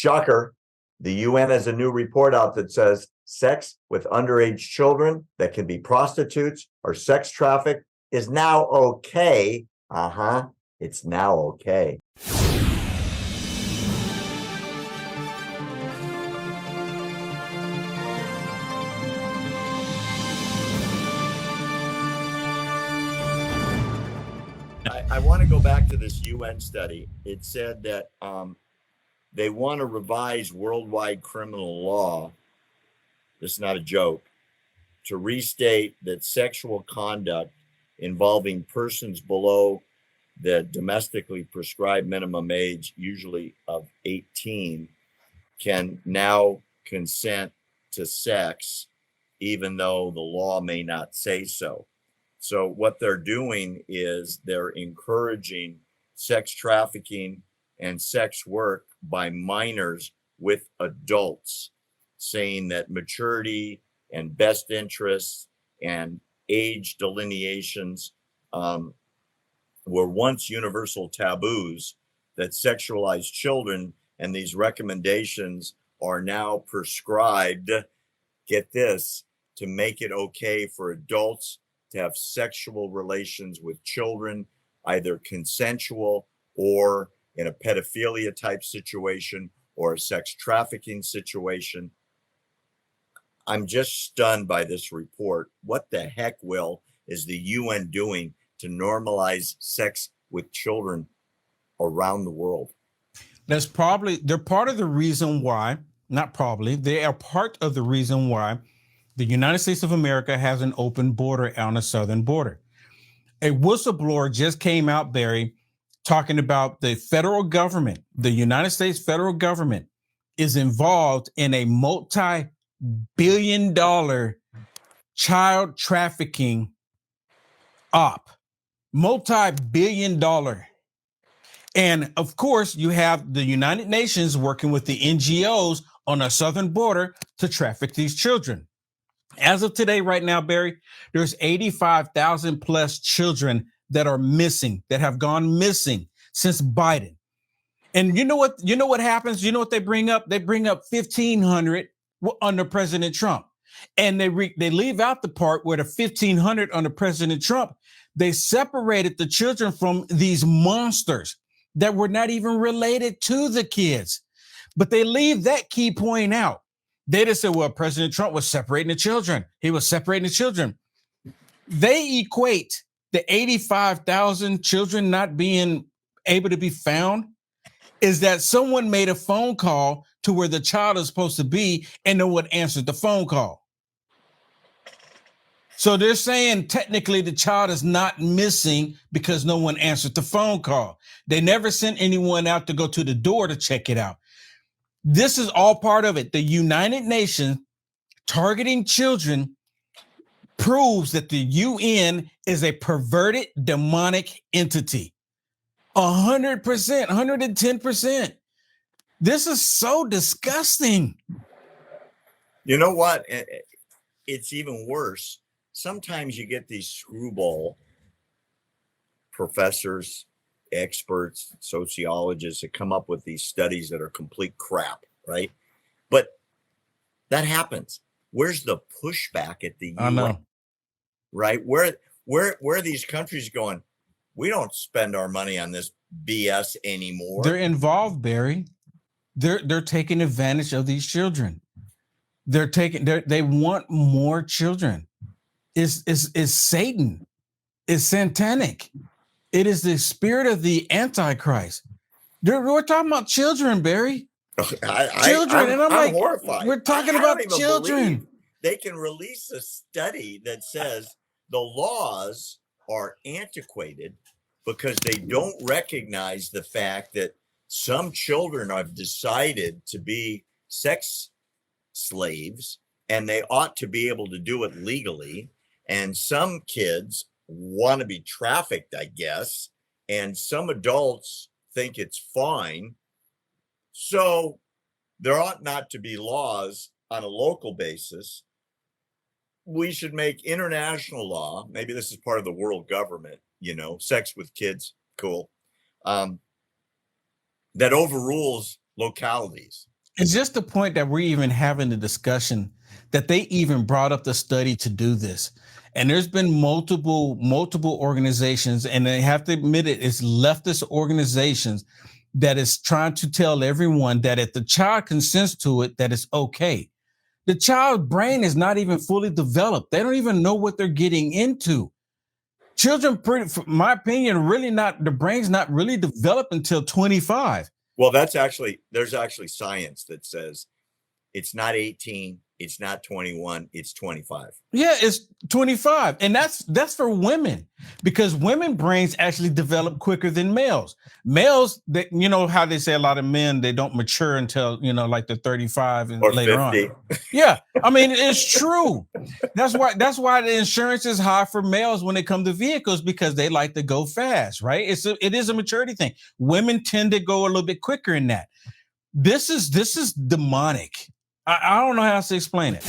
shocker, the UN has a new report out that says sex with underage children that can be prostitutes or sex trafficked is now okay. It's now okay. I want to go back to this UN study. It said that they want to revise worldwide criminal law. This is not a joke. To restate that sexual conduct involving persons below the domestically prescribed minimum age, usually of 18, can now consent to sex, even though the law may not say so. So what they're doing is they're encouraging sex trafficking and sex work by minors with adults, saying that maturity and best interests and age delineations were once universal taboos, that sexualized children and these recommendations are now prescribed, get this, to make it okay for adults to have sexual relations with children, either consensual or in a pedophilia type situation or a sex trafficking situation. I'm just stunned by this report. What the heck, Will, is the UN doing to normalize sex with children around the world? They're part of the reason why, not probably, they are part of the reason why the United States of America has an open border on the southern border. A whistleblower just came out, Barry, talking about the federal government, the United States federal government is involved in a multi-billion-dollar child trafficking op, multi-billion-dollar. And of course, you have the United Nations working with the NGOs on the southern border to traffic these children. As of today, right now, Barry, there's 85,000 plus children that are missing, that have gone missing since Biden. And you know what happens? You know what they bring up? They bring up 1,500 under President Trump. And they leave out the part where the 1,500 under President Trump, they separated the children from these monsters that were not even related to the kids. But they leave that key point out. They just said, well, President Trump was separating the children. He was separating the children. They equate the 85,000 children not being able to be found is that someone made a phone call to where the child is supposed to be and no one answered the phone call. So they're saying technically the child is not missing because no one answered the phone call. They never sent anyone out to go to the door to check it out. This is all part of it. The United Nations targeting children proves that the UN is a perverted demonic entity. 100%, 110%. This is so disgusting. You know what? It's even worse. Sometimes you get these screwball professors, experts, sociologists that come up with these studies that are complete crap, right? But that happens. Where's the pushback at the UN? Right? Where are these countries going? We don't spend our money on this BS anymore. They're involved, Barry. They're taking advantage of these children. They want more children. It's Satan. It's satanic. It is the spirit of the Antichrist. We're talking about children, Barry. Children, I'm horrified. We're talking about children. They can release a study that says the laws are antiquated because they don't recognize the fact that some children have decided to be sex slaves and they ought to be able to do it legally. And some kids want to be trafficked, I guess, and some adults think it's fine. So there ought not to be laws on a local basis. We should make international law. Maybe this is part of the world government, sex with kids, cool, that overrules localities. It's just the point that we're even having the discussion that they even brought up the study to do this. And there's been multiple organizations, and they have to admit it, it's leftist organizations that is trying to tell everyone that if the child consents to it, that it's okay. The child's brain is not even fully developed. They don't even know what they're getting into. Children, in my opinion, really not, the brain's not really developed until 25. Well, there's actually science that says it's not 18, it's not 21, it's 25. Yeah, it's 25. And that's for women, because women brains actually develop quicker than males. Males, that, you know how they say a lot of men, they don't mature until, like they're 35 and Or later 50. on. Yeah. I mean, it's true. That's why the insurance is high for males when it comes to vehicles, because they like to go fast, right? It is a maturity thing. Women tend to go a little bit quicker in that. This is demonic. I don't know how else to explain it.